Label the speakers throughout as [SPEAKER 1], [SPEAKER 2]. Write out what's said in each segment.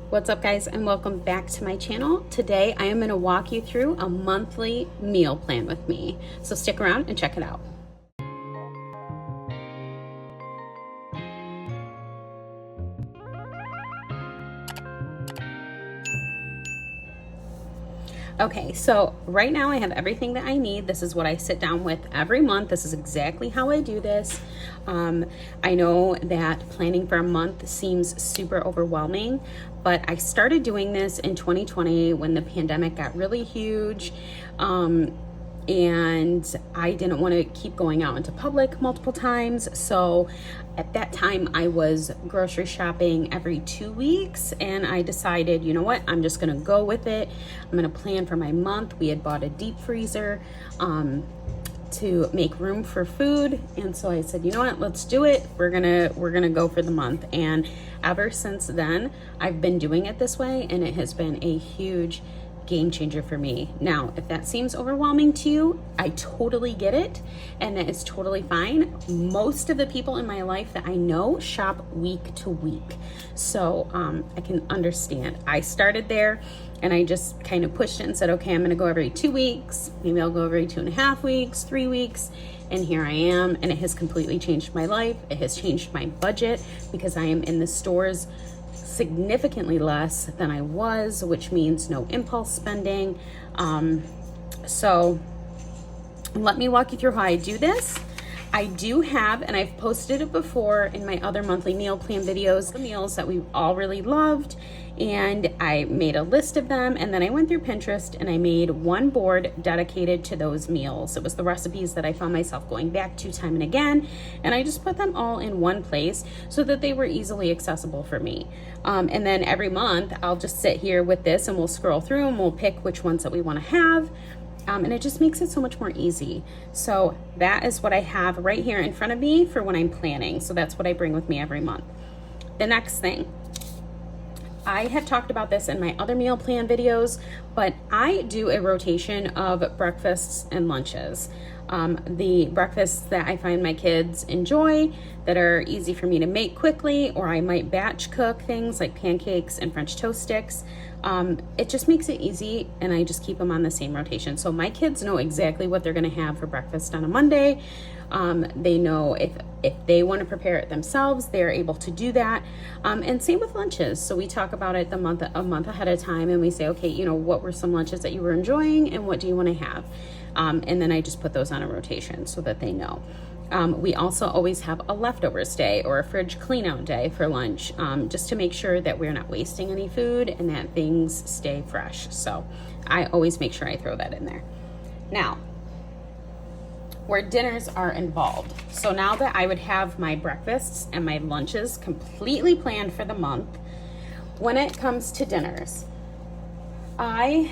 [SPEAKER 1] What's up, guys, and welcome back to my channel. Today I am going to walk you through a monthly meal plan with me, so stick around and check it out. Okay, so right now I have everything that I need. This is what I sit down with every month. This is exactly how I do this. I know that planning for a month seems super overwhelming, but I started doing this in 2020 when the pandemic got really huge. And I didn't want to keep going out into public multiple times. So at that time I was grocery shopping every 2 weeks, and I decided, you know what, I'm just gonna go with it. I'm gonna plan for my month. We had bought a deep freezer to make room for food, and so I said, you know what, let's do it. We're gonna go for the month. And ever since then I've been doing it this way, and it has been a huge game changer for me. Now, if that seems overwhelming to you, I totally get it, and that is totally fine. Most of the people in my life that I know shop week to week, so I can understand. I started there, and I just kind of pushed it and said, okay, I'm gonna go every 2 weeks, maybe I'll go every 2.5 weeks, 3 weeks, and here I am. And it has completely changed my life. It has changed my budget because I am in the stores significantly less than I was, which means no impulse spending. So let me walk you through how I do this. I do have, and I've posted it before in my other monthly meal plan videos, the meals that we all really loved, and I made a list of them, and then I went through Pinterest and I made one board dedicated to those meals. It was the recipes that I found myself going back to time and again, and I just put them all in one place so that they were easily accessible for me. And then every month I'll just sit here with this and we'll scroll through and we'll pick which ones that we want to have. And it just makes it so much more easy. So that is what I have right here in front of me for when I'm planning. So that's what I bring with me every month. The next thing, I have talked about this in my other meal plan videos, but I do a rotation of breakfasts and lunches. The breakfasts that I find my kids enjoy, that are easy for me to make quickly, or I might batch cook things like pancakes and French toast sticks. It just makes it easy, and I just keep them on the same rotation. So my kids know exactly what they're gonna have for breakfast on a Monday. They know if they want to prepare it themselves, they're able to do that. And same with lunches. So we talk about it a month ahead of time, and we say, okay, you know, what were some lunches that you were enjoying and what do you want to have? And then I just put those on a rotation so that they know. We also always have a leftovers day or a fridge clean out day for lunch, just to make sure that we're not wasting any food and that things stay fresh. So I always make sure I throw that in there. Now, where dinners are involved. So now that I would have my breakfasts and my lunches completely planned for the month, when it comes to dinners, I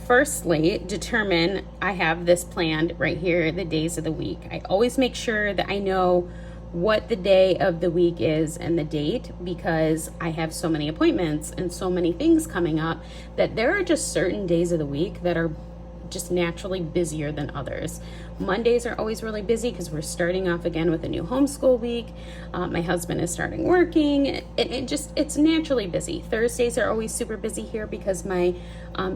[SPEAKER 1] firstly determine, I have this planned right here, the days of the week. I always make sure that I know what the day of the week is and the date, because I have so many appointments and so many things coming up that there are just certain days of the week that are just naturally busier than others. Mondays are always really busy because we're starting off again with a new homeschool week. My husband is starting working. It's naturally busy. Thursdays are always super busy here because my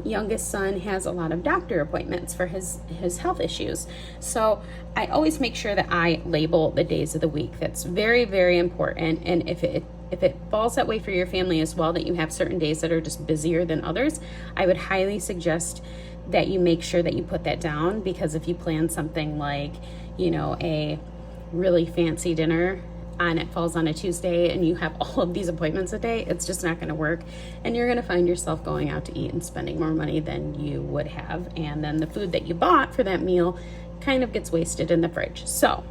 [SPEAKER 1] youngest son has a lot of doctor appointments for his health issues. So I always make sure that I label the days of the week. That's very, very important. And if it falls that way for your family as well, that you have certain days that are just busier than others, I would highly suggest that you make sure that you put that down, because if you plan something like, you know, a really fancy dinner and it falls on a Tuesday and you have all of these appointments a day, it's just not going to work, and you're going to find yourself going out to eat and spending more money than you would have, and then the food that you bought for that meal kind of gets wasted in the fridge. So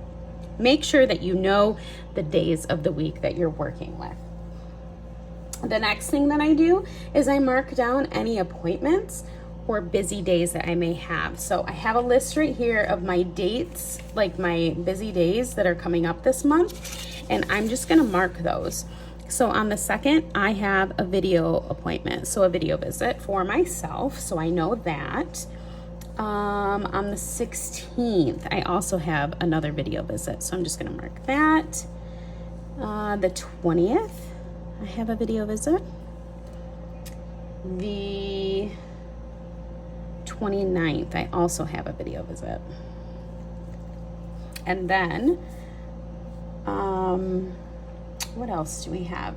[SPEAKER 1] make sure that you know the days of the week that you're working with. The next thing that I do is I mark down any appointments or busy days that I may have. So I have a list right here of my dates, like my busy days that are coming up this month, and I'm just gonna mark those. So on the 2nd, I have a video appointment, so a video visit for myself, so I know that. On the 16th, I also have another video visit, so I'm just gonna mark that. The 20th, I have a video visit. the 29th, I also have a video visit. And then, what else do we have?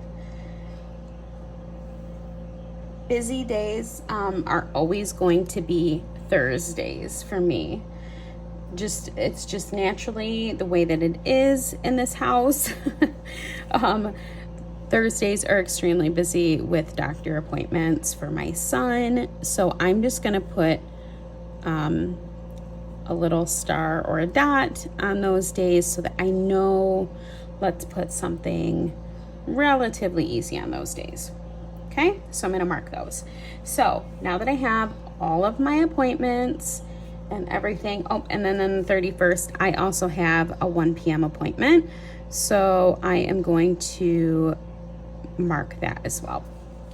[SPEAKER 1] Busy days are always going to be Thursdays for me. It's just naturally the way that it is in this house. Thursdays are extremely busy with doctor appointments for my son. So I'm just gonna put a little star or a dot on those days so that I know, let's put something relatively easy on those days. Okay, so I'm gonna mark those. So now that I have all of my appointments and everything, oh, and then on the 31st, I also have a 1 p.m. appointment. So I am going to mark that as well.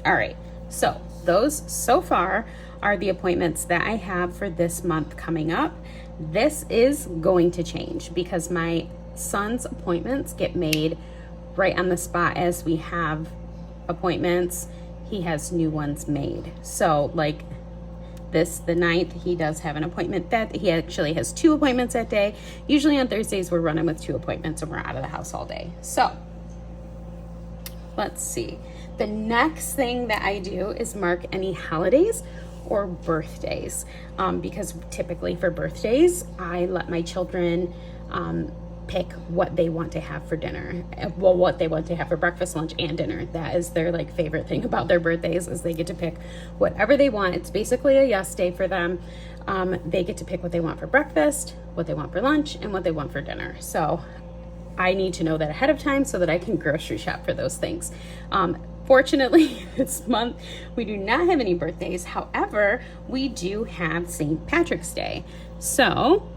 [SPEAKER 1] All right, so those so far are the appointments that I have for this month coming up. This is going to change because my son's appointments get made right on the spot as we have appointments. He has new ones made. So like this, the 9th, he does have an appointment that he actually has 2 appointments that day. Usually on Thursdays, we're running with 2 appointments and we're out of the house all day. So let's see. The next thing that I do is mark any holidays or birthdays, because typically for birthdays, I let my children pick what they want to have for dinner. Well, what they want to have for breakfast, lunch, and dinner. That is their like favorite thing about their birthdays, is they get to pick whatever they want. It's basically a yes day for them. They get to pick what they want for breakfast, what they want for lunch, and what they want for dinner. So I need to know that ahead of time so that I can grocery shop for those things. Fortunately, this month we do not have any birthdays. However, we do have St. Patrick's Day. So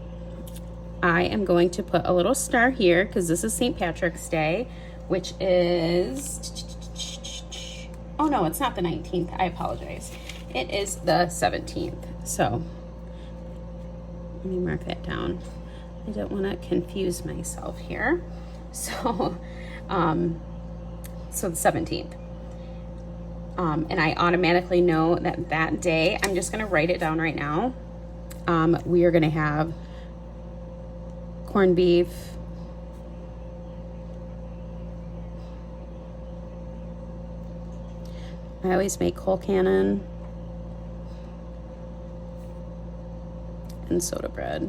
[SPEAKER 1] I am going to put a little star here because this is St. Patrick's Day, which is, oh no, it's not the 19th. I apologize. It is the 17th. So let me mark that down. I don't want to confuse myself here. So, so the 17th. And I automatically know that that day, I'm just going to write it down right now. We are going to have corned beef, I always make whole cannon, and soda bread.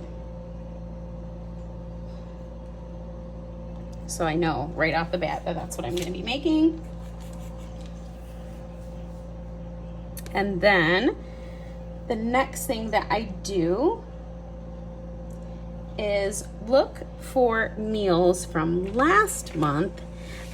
[SPEAKER 1] So I know right off the bat that that's what I'm going to be making. And then the next thing that I do is look for meals from last month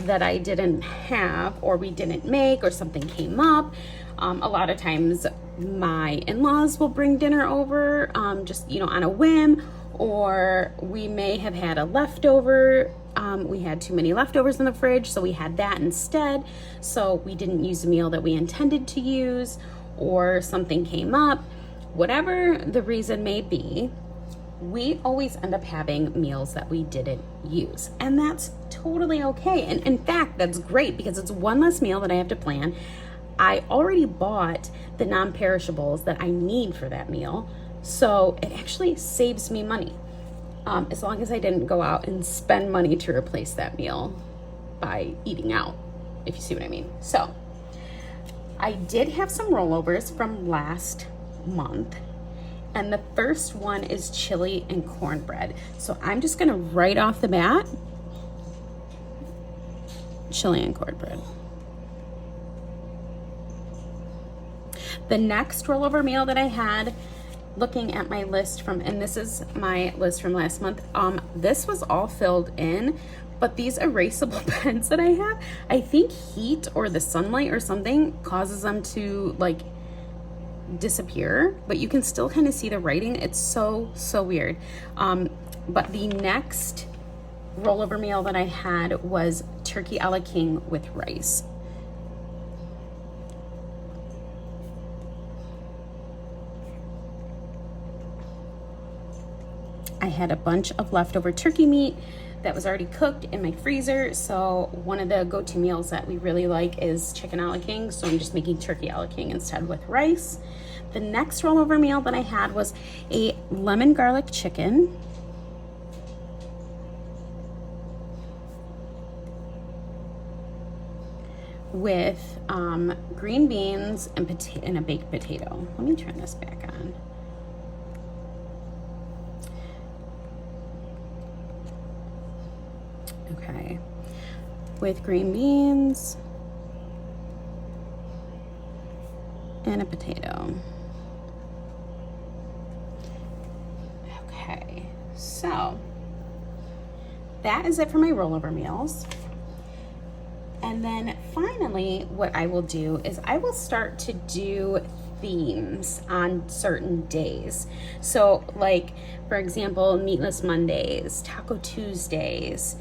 [SPEAKER 1] that I didn't have, or we didn't make, or something came up. A lot of times my in-laws will bring dinner over, just, on a whim, or we may have had a leftover. We had too many leftovers in the fridge, so we had that instead. So we didn't use a meal that we intended to use, or something came up. Whatever the reason may be, we always end up having meals that we didn't use. And that's totally okay. And in fact, that's great because it's one less meal that I have to plan. I already bought the non-perishables that I need for that meal. So it actually saves me money. As long as I didn't go out and spend money to replace that meal by eating out, if you see what I mean. So I did have some rollovers from last month. And the first one is chili and cornbread. So I'm just gonna right off the bat, chili and cornbread. The next rollover meal that I had, looking at my list and this is my list from last month, this was all filled in, but these erasable pens that I have, I think heat or the sunlight or something causes them to like disappear, but you can still kind of see the writing. It's so weird. But the next rollover meal that I had was turkey a la king with rice. I had a bunch of leftover turkey meat that was already cooked in my freezer. So one of the go-to meals that we really like is chicken a la king. So I'm just making turkey a la king instead with rice. The next rollover meal that I had was a lemon garlic chicken. With green beans and a baked potato. Let me turn this back on. Okay, with green beans and a potato. Okay, so that is it for my rollover meals. And then finally, what I will do is I will start to do themes on certain days. So like, for example, Meatless Mondays, Taco Tuesdays,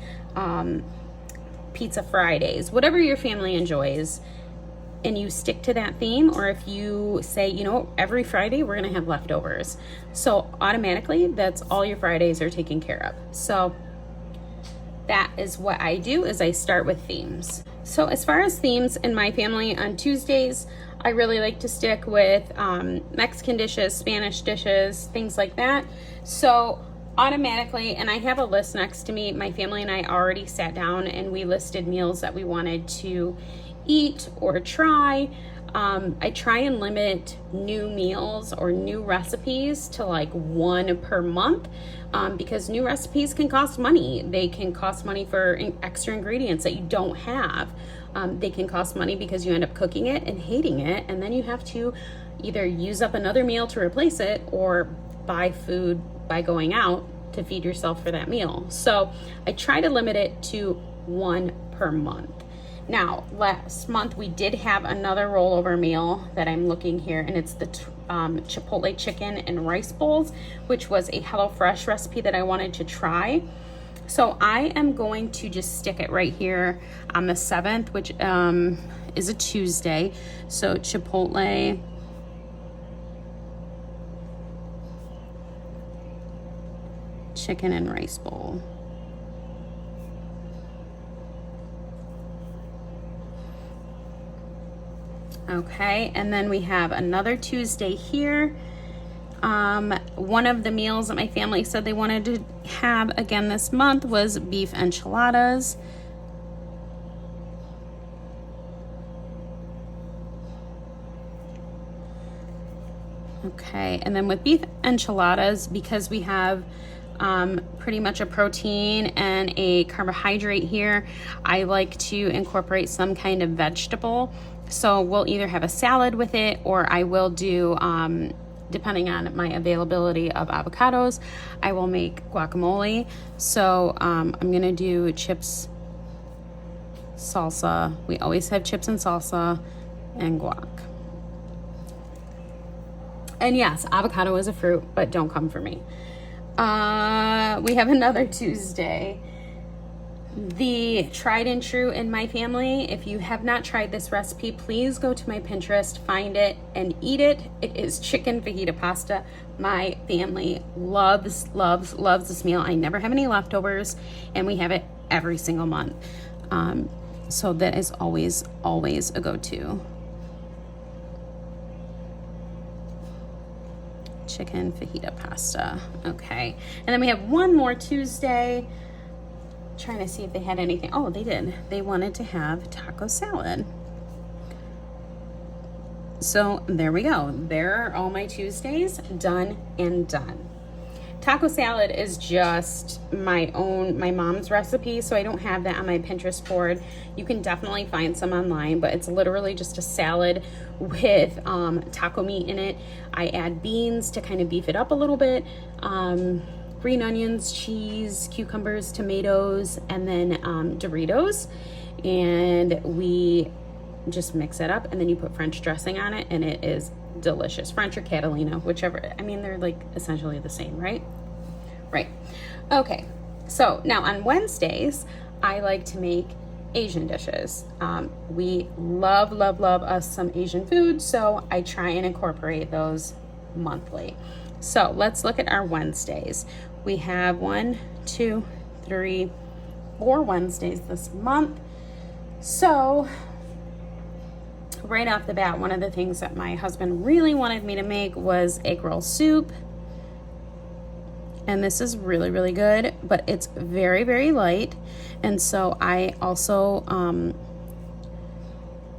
[SPEAKER 1] Pizza Fridays, whatever your family enjoys, and you stick to that theme. Or if you say, you know, every Friday we're gonna have leftovers. So automatically, that's all your Fridays are taken care of. So that is what I do, is I start with themes. So as far as themes in my family, on Tuesdays, I really like to stick with Mexican dishes, Spanish dishes, things like that. So automatically, and I have a list next to me, my family and I already sat down and we listed meals that we wanted to eat or try. I try and limit new meals or new recipes to like one per month, because new recipes can cost money. They can cost money for extra ingredients that you don't have. They can cost money because you end up cooking it and hating it, and then you have to either use up another meal to replace it or buy food by going out to feed yourself for that meal. So I try to limit it to one per month. Now, last month we did have another rollover meal that I'm looking here, and it's the Chipotle chicken and rice bowls, which was a HelloFresh recipe that I wanted to try. So I am going to just stick it right here on the 7th, which is a Tuesday. So Chipotle chicken and rice bowl. Okay, and then we have another Tuesday here. One of the meals that my family said they wanted to have again this month was beef enchiladas. Okay, and then with beef enchiladas, because we have pretty much a protein and a carbohydrate here, I like to incorporate some kind of vegetable. So we'll either have a salad with it, or I will do, depending on my availability of avocados, I will make guacamole. So I'm gonna do chips, salsa. We always have chips and salsa and guac. And yes, avocado is a fruit, but don't come for me. We have another Tuesday. The tried and true in my family, if you have not tried this recipe, please go to my Pinterest, find it, and eat it. It is chicken fajita pasta. My family loves this meal. I never have any leftovers, and we have it every single month. So that is always a go-to. Chicken fajita pasta. Okay, and then we have one more Tuesday. Trying to see if they had anything. Oh, they did. They wanted to have taco salad. So there we go. There are all my Tuesdays done and done. Taco salad is just my mom's recipe, so I don't have that on my Pinterest board. You can definitely find some online, but it's literally just a salad with taco meat in it. I add beans to kind of beef it up a little bit. Green onions, cheese, cucumbers, tomatoes, and then Doritos. And we just mix it up, and then you put French dressing on it, and it is delicious. French or Catalina, whichever. I mean, they're like essentially the same, right? Right. Okay. So now on Wednesdays, I like to make Asian dishes. We love us some Asian food, so I try and incorporate those monthly. So let's look at our Wednesdays. We have 1, 2, 3, 4 Wednesdays this month. So right off the bat, one of the things that my husband really wanted me to make was egg roll soup. And this is really, really good, but it's very, very light. And so I also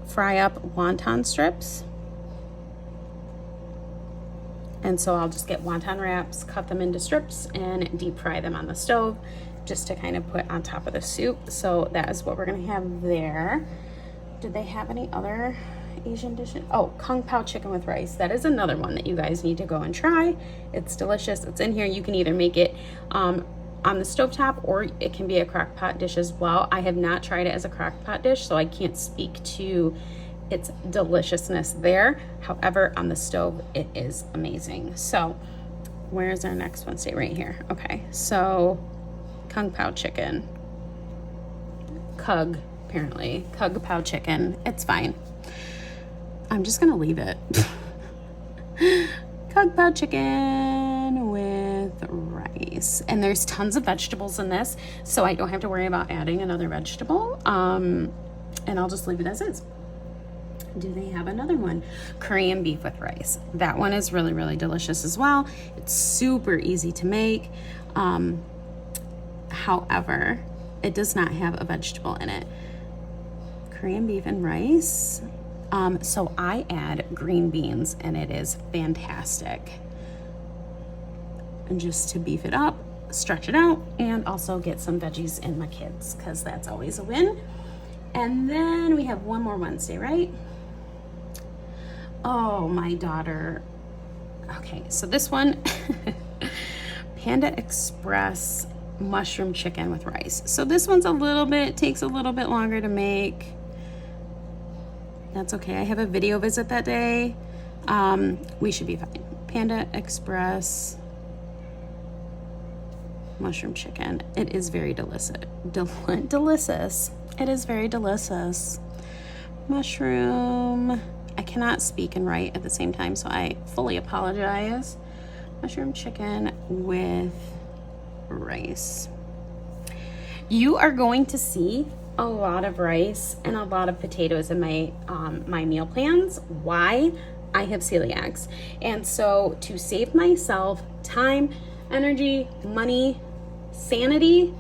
[SPEAKER 1] fry up wonton strips. And so I'll just get wonton wraps, cut them into strips, and deep fry them on the stove just to kind of put on top of the soup. So that is what we're gonna have there. Did they have any other Asian dishes? Oh, kung pao chicken with rice. That is another one that you guys need to go and try. It's delicious. It's in here. You can either make it on the stovetop, or it can be a crock pot dish as well. I have not tried it as a crock pot dish, so I can't speak to its deliciousness there. However, on the stove, it is amazing. So where's our next one? Stay right here. Okay, so kung pao chicken. Kug, apparently. Kug pao chicken. It's fine. I'm just gonna leave it. Kung pao chicken with rice. And there's tons of vegetables in this, so I don't have to worry about adding another vegetable. And I'll just leave it as is. Do they have another one? Korean beef with rice. That one is really, really delicious as well. It's super easy to make. However, it does not have a vegetable in it. Korean beef and rice. So I add green beans, and it is fantastic. And just to beef it up, stretch it out, and also get some veggies in my kids, because that's always a win. And then we have one more Wednesday, right? Oh, my daughter. Okay, so this one, Panda Express mushroom chicken with rice. So this one's takes a little bit longer to make. That's okay. I have a video visit that day. We should be fine. Panda Express mushroom chicken. It is very delicious. Delicious. It is very delicious. Mushroom. I cannot speak and write at the same time, so I fully apologize. Mushroom chicken with rice. You are going to see a lot of rice and a lot of potatoes in my my meal plans. Why? I have celiacs, and so to save myself time, energy, money, sanity,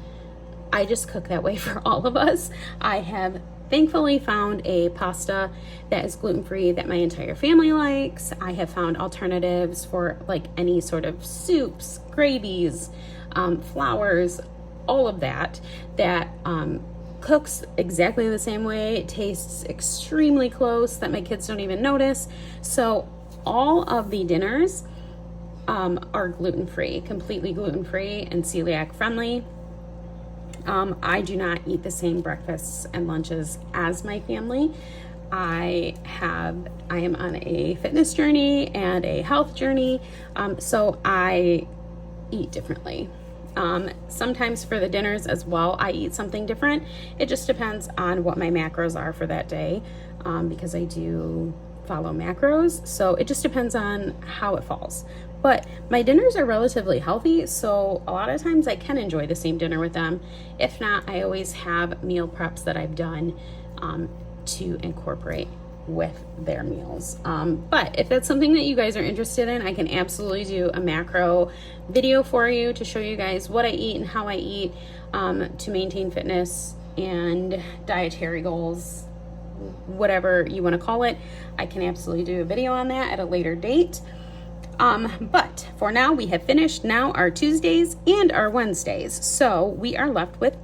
[SPEAKER 1] I just cook that way for all of us. I have thankfully found a pasta that is gluten-free that my entire family likes. I have found alternatives for like any sort of soups, gravies, flours, all of that cooks exactly the same way. It tastes extremely close that my kids don't even notice. So all of the dinners are gluten-free, completely gluten-free and celiac friendly. I do not eat the same breakfasts and lunches as my family. I am on a fitness journey and a health journey, so I eat differently. Sometimes for the dinners as well, I eat something different. It just depends on what my macros are for that day, because I do follow macros. So it just depends on how it falls. But my dinners are relatively healthy, so a lot of times I can enjoy the same dinner with them. If not, I always have meal preps that I've done to incorporate with their meals. But if that's something that you guys are interested in, I can absolutely do a macro video for you to show you guys what I eat and how I eat to maintain fitness and dietary goals, whatever you want to call it. I can absolutely do a video on that at a later date. But for now, we have finished now our Tuesdays and our Wednesdays. So we are left with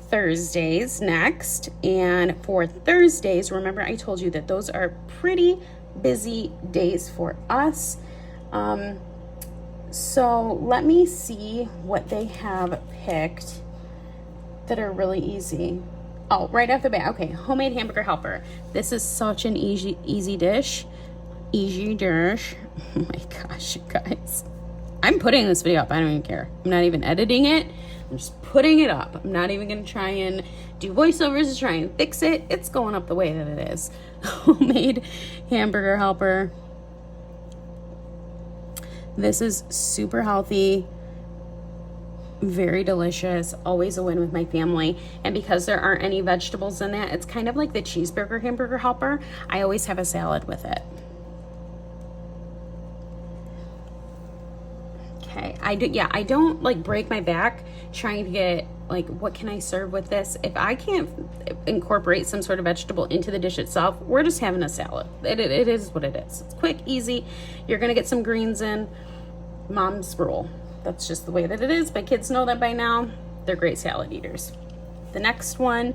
[SPEAKER 1] Thursdays next. And for Thursdays, remember I told you that those are pretty busy days for us. So let me see what they have picked that are really easy. Oh, right off the bat. Okay, homemade hamburger helper. This is such an easy dish. Easy dish. Oh my gosh, you guys. I'm putting this video up. I don't even care. I'm not even editing it. I'm just putting it up. I'm not even going to try and do voiceovers to try and fix it. It's going up the way that it is. Homemade hamburger helper. This is super healthy. Very delicious, always a win with my family. And because there aren't any vegetables in that, it's kind of like the cheeseburger hamburger helper. I always have a salad with it. Okay, I don't like break my back trying to get like, what can I serve with this? If I can't incorporate some sort of vegetable into the dish itself, we're just having a salad. It is what it is. It's quick, easy. You're gonna get some greens in. Mom's rule. That's just the way that it is. My kids know that by now. They're great salad eaters. The next one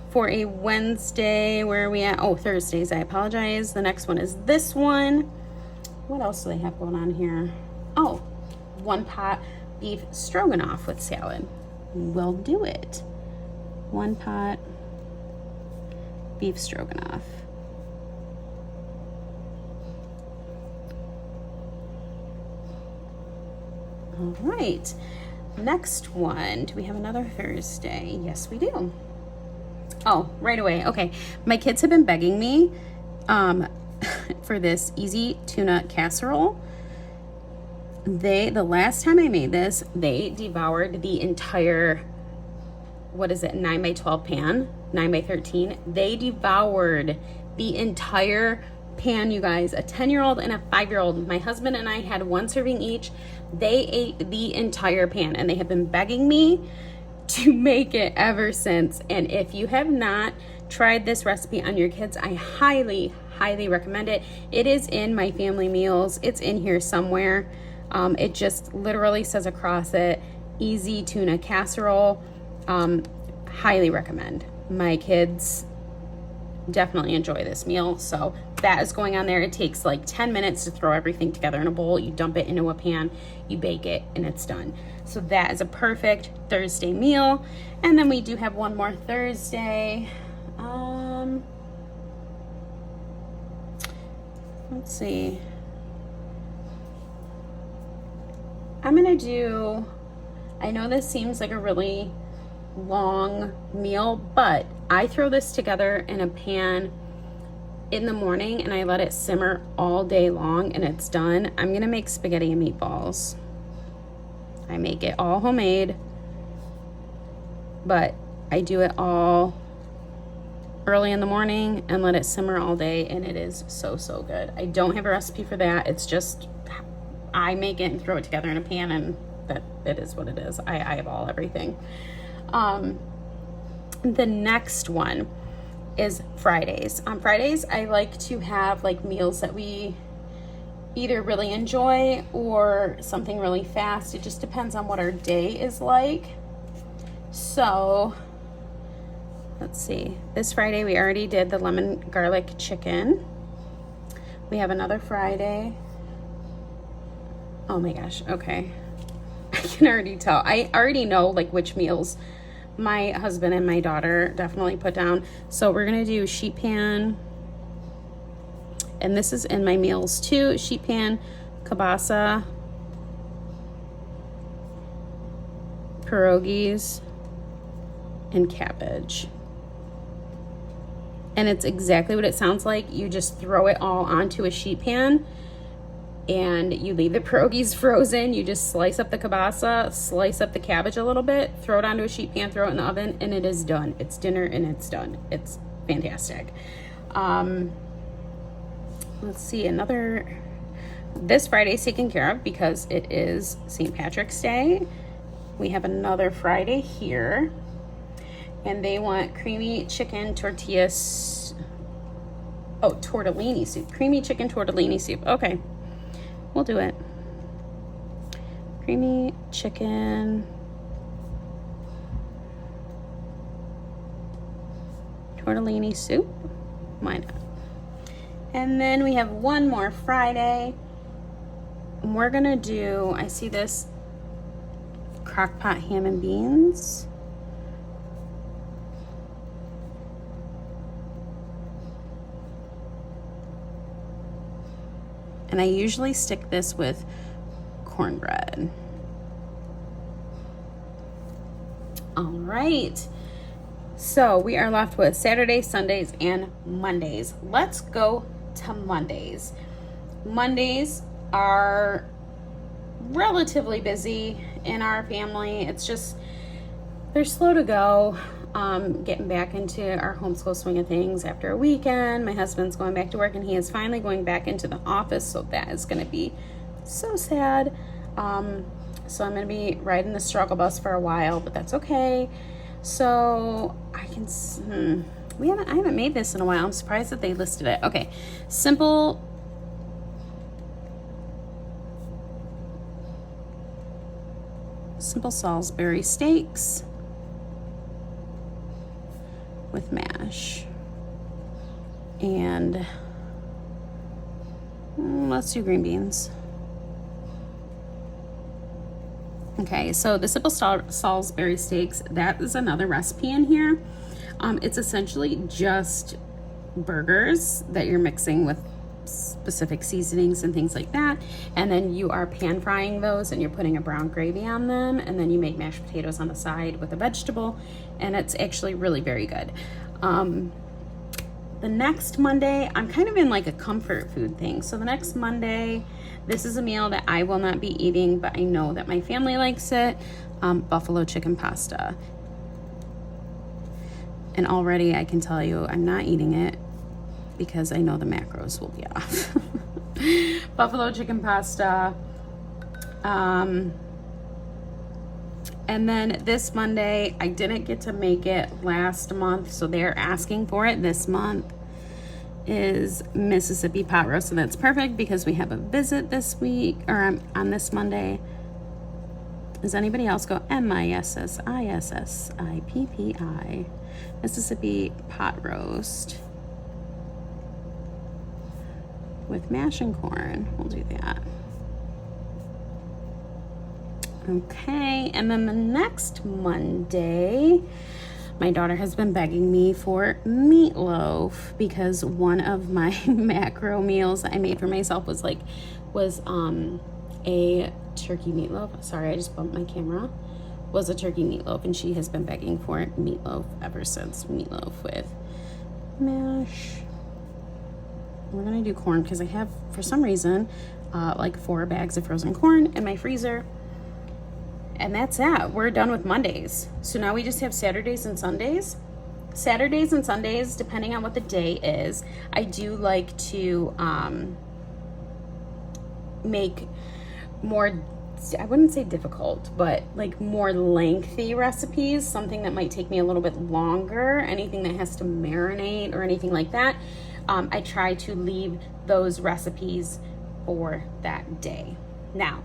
[SPEAKER 1] for a Wednesday, where are we at? Oh, Thursdays, I apologize. The next one is this one. What else do they have going on here? Oh, 1 pot beef stroganoff with salad. We'll do it. 1 pot beef stroganoff. All right, next one. Do we have another Thursday? Yes, we do. Oh, right away. Okay, my kids have been begging me for this easy tuna casserole. The last time I made this, they devoured the entire, what is it, 9 by 12 pan, 9 by 13. They devoured the entire pan, you guys. A 10-year-old and a 5-year-old. My husband and I had 1 serving each. They ate the entire pan, and they have been begging me to make it ever since. And if you have not tried this recipe on your kids, I highly recommend it. It is in my family meals. It's in here somewhere. It just literally says across it, easy tuna casserole. Highly recommend. My kids definitely enjoy this meal. So that is going on there. It takes like 10 minutes to throw everything together in a bowl. You dump it into a pan, you bake it, and it's done. So that is a perfect Thursday meal. And then we do have one more Thursday. Let's see. I'm gonna do, I know this seems like a really long meal, but I throw this together in a pan in the morning and I let it simmer all day long and it's done. I'm gonna make spaghetti and meatballs. I make it all homemade, but I do it all early in the morning and let it simmer all day, and it is so good. I don't have a recipe for that. It's just I make it and throw it together in a pan, and that it is what it is. I eyeball everything. The next one is Fridays. On Fridays, I like to have like meals that we either really enjoy or something really fast. It just depends on what our day is like. So let's see. This Friday, we already did the lemon garlic chicken. We have another Friday. Oh my gosh, okay. I can already tell. I already know like which meals my husband and my daughter definitely put down. So we're gonna do sheet pan, and this is in my meals too. Sheet pan, kielbasa, pierogies, and cabbage. And it's exactly what it sounds like. You just throw it all onto a sheet pan and you leave the pierogies frozen. You just slice up the kielbasa, slice up the cabbage a little bit, throw it onto a sheet pan, throw it in the oven, and it is done. It's dinner and it's done. It's fantastic. Let's see, this Friday's taken care of because it is St. Patrick's Day. We have another Friday here, and they want creamy chicken tortillas. Oh, tortellini soup. Creamy chicken tortellini soup. Okay. We'll do it. Creamy chicken tortellini soup. Why not? And then we have one more Friday. We're gonna do, I see this crock pot ham and beans. And I usually stick this with cornbread. All right. So we are left with Saturdays, Sundays, and Mondays. Let's go to Mondays. Mondays are relatively busy in our family. It's just, they're slow to go. Getting back into our homeschool swing of things after a weekend. My husband's going back to work and he is finally going back into the office, so that is going to be so sad. So I'm going to be riding the struggle bus for a while, but that's okay. So I can, I haven't made this in a while. I'm surprised that they listed it. Okay, simple Salisbury steaks with mash. And let's do green beans. Okay, so the simple Salisbury steaks, that is another recipe in here. It's essentially just burgers that you're mixing with specific seasonings and things like that, and then you are pan frying those and you're putting a brown gravy on them, and then you make mashed potatoes on the side with a vegetable, and it's actually really very good. The next Monday, I'm kind of in like a comfort food thing. So the next Monday, this is a meal that I will not be eating, but I know that my family likes it. Buffalo chicken pasta. And already I can tell you I'm not eating it because I know the macros will be off. Buffalo chicken pasta. And then this Monday, I didn't get to make it last month, so they're asking for it this month, is Mississippi pot roast. So that's perfect because we have a visit this week, or on this Monday. Does anybody else go Mississippi? Mississippi pot roast with mash and corn. We'll do that. Okay, and then the next Monday, my daughter has been begging me for meatloaf because one of my macro meals I made for myself was a turkey meatloaf. Sorry, I just bumped my camera. Was a turkey meatloaf, and she has been begging for meatloaf ever since. Meatloaf with mash. We're gonna do corn because I have, for some reason, like 4 bags of frozen corn in my freezer. And that's that. We're done with Mondays. So now we just have Saturdays and Sundays. Saturdays and Sundays, depending on what the day is, I do like to make more, I wouldn't say difficult, but like more lengthy recipes, something that might take me a little bit longer, anything that has to marinate or anything like that. I try to leave those recipes for that day. Now,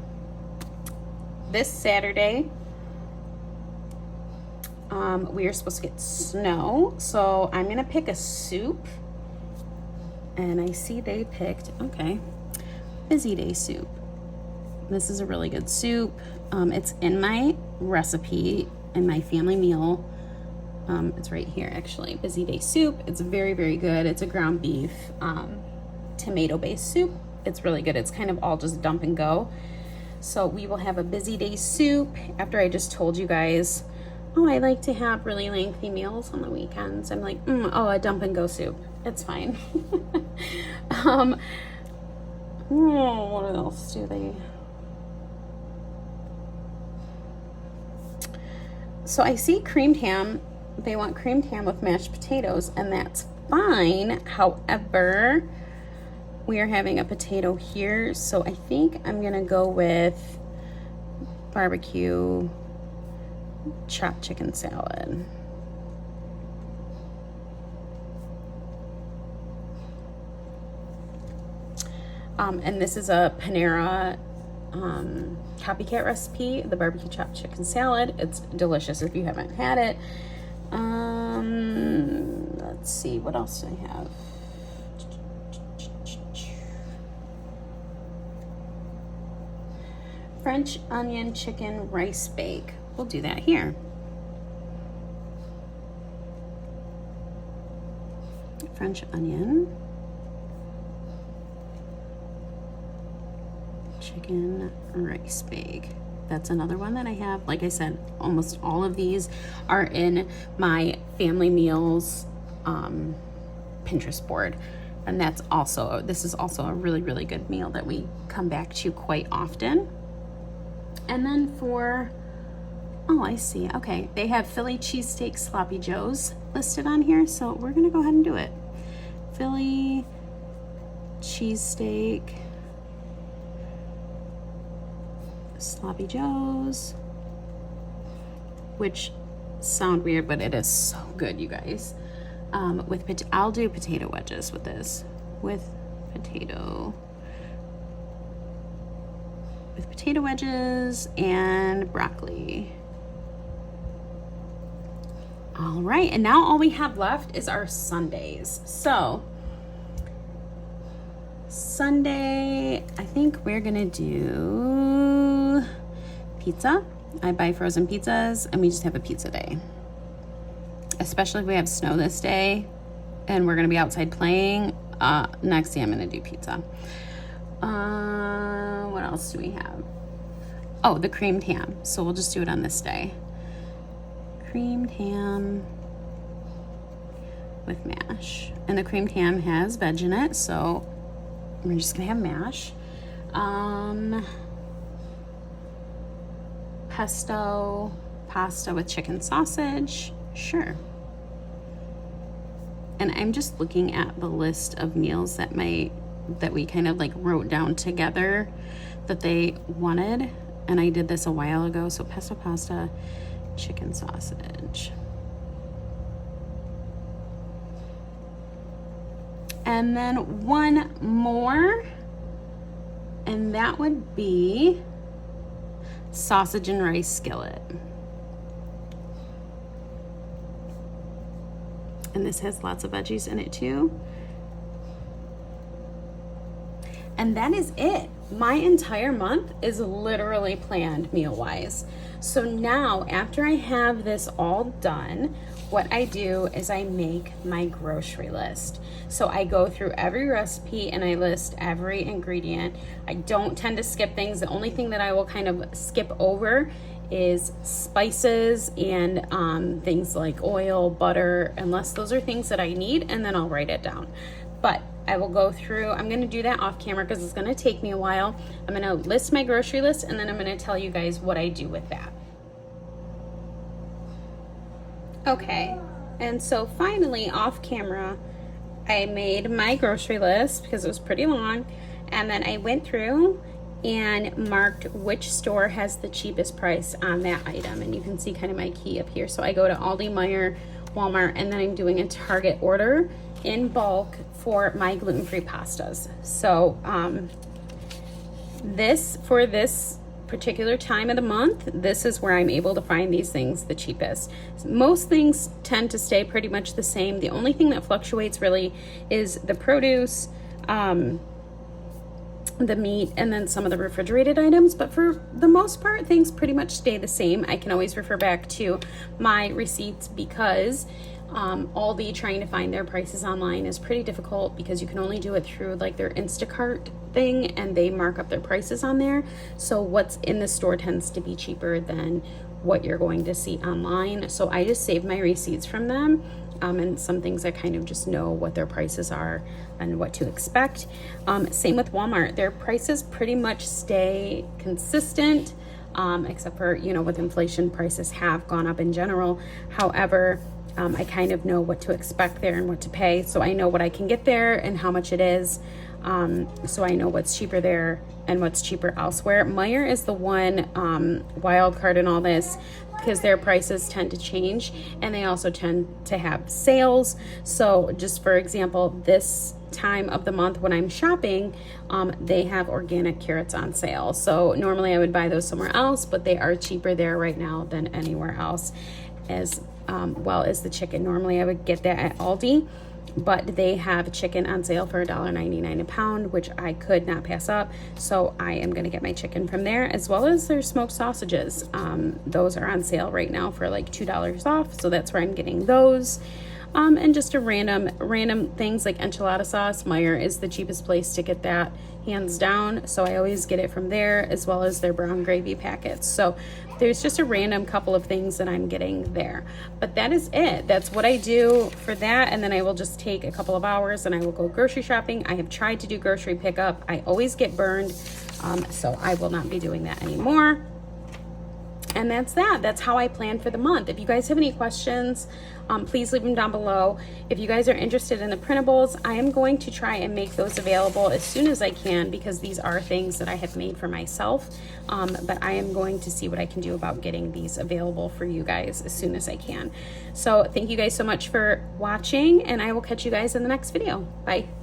[SPEAKER 1] this Saturday, we are supposed to get snow, so I'm gonna pick a soup, and I see they picked, okay, Busy Day soup. This is a really good soup. It's in my recipe, in my family meal. It's right here, actually. Busy Day soup. It's very, very good. It's a ground beef, tomato-based soup. It's really good. It's kind of all just dump and go. So we will have a Busy Day soup after I just told you guys, oh, I like to have really lengthy meals on the weekends. I'm like, oh, a dump and go soup. It's fine. What else do they? So I see creamed ham. They want creamed ham with mashed potatoes, and that's fine. However, we are having a potato here, so I think I'm gonna go with barbecue chopped chicken salad. And this is a Panera copycat recipe, the barbecue chopped chicken salad. It's delicious if you haven't had it. Let's see, what else do I have? French onion chicken rice bake. We'll do that here. French onion chicken rice bake. That's another one that I have. Like I said, almost all of these are in my family meals Pinterest board. And this is also a really, really good meal that we come back to quite often. And then for, oh, I see. Okay, they have Philly cheesesteak sloppy joes listed on here, so we're gonna go ahead and do it. Philly cheesesteak sloppy joes, which sound weird, but it is so good, you guys. I'll do potato wedges with this, with potato wedges and broccoli. All right, and now all we have left is our sundaes. So Sunday, I think we're gonna do pizza. I buy frozen pizzas and we just have a pizza day. Especially if we have snow this day and we're gonna be outside playing. Next day I'm gonna do pizza. What else do we have? Oh, the creamed ham. So we'll just do it on this day. Creamed ham with mash. And the creamed ham has veg in it, so we're just gonna have mash. Pesto, pasta with chicken sausage, sure. And I'm just looking at the list of meals that we kind of like wrote down together that they wanted. And I did this a while ago. So pesto, pasta, chicken sausage. And then one more, and that would be sausage and rice skillet. And this has lots of veggies in it too. And that is it. My entire month is literally planned meal-wise. So now, after I have this all done, what I do is I make my grocery list. So I go through every recipe and I list every ingredient. I don't tend to skip things. The only thing that I will kind of skip over is spices and things like oil, butter, unless those are things that I need, and then I'll write it down. But I will go through, I'm gonna do that off camera because it's gonna take me a while. I'm gonna list my grocery list and then I'm gonna tell you guys what I do with that. Okay, and so finally off camera, I made my grocery list because it was pretty long, and then I went through and marked which store has the cheapest price on that item, and you can see kind of my key up here. So I go to Aldi, Meijer, Walmart, and then I'm doing a Target order in bulk for my gluten-free pastas. So for this particular time of the month, this is where I'm able to find these things the cheapest. Most things tend to stay pretty much the same. The only thing that fluctuates really is the produce, the meat, and then some of the refrigerated items, but for the most part things pretty much stay the same. I can always refer back to my receipts because Aldi, trying to find their prices online is pretty difficult because you can only do it through like their Instacart thing, and they mark up their prices on there. So what's in the store tends to be cheaper than what you're going to see online. So I just save my receipts from them, and some things I kind of just know what their prices are and what to expect. Same with Walmart. Their prices pretty much stay consistent, except for, you know, with inflation, prices have gone up in general. However, I kind of know what to expect there and what to pay. So I know what I can get there and how much it is. So I know what's cheaper there and what's cheaper elsewhere. Meijer is the one wild card in all this because their prices tend to change, and they also tend to have sales. So just for example, this time of the month when I'm shopping, they have organic carrots on sale. So normally I would buy those somewhere else, but they are cheaper there right now than anywhere else, as well as the chicken. Normally I would get that at Aldi, but they have chicken on sale for $1.99 a pound, which I could not pass up. So I am going to get my chicken from there, as well as their smoked sausages. Those are on sale right now for like $2 off. So that's where I'm getting those. And just a random things like enchilada sauce. Meijer is the cheapest place to get that, hands down. So I always get it from there, as well as their brown gravy packets. So there's just a random couple of things that I'm getting there. But that is it. That's what I do for that. And then I will just take a couple of hours and I will go grocery shopping. I have tried to do grocery pickup. I always get burned. So I will not be doing that anymore. And that's how I plan for the month. If you guys have any questions, please leave them down below. If you guys are interested in the printables, I am going to try and make those available as soon as I can, because these are things that I have made for myself. But I am going to see what I can do about getting these available for you guys as soon as I can. So thank you guys so much for watching, and I will catch you guys in the next video. Bye.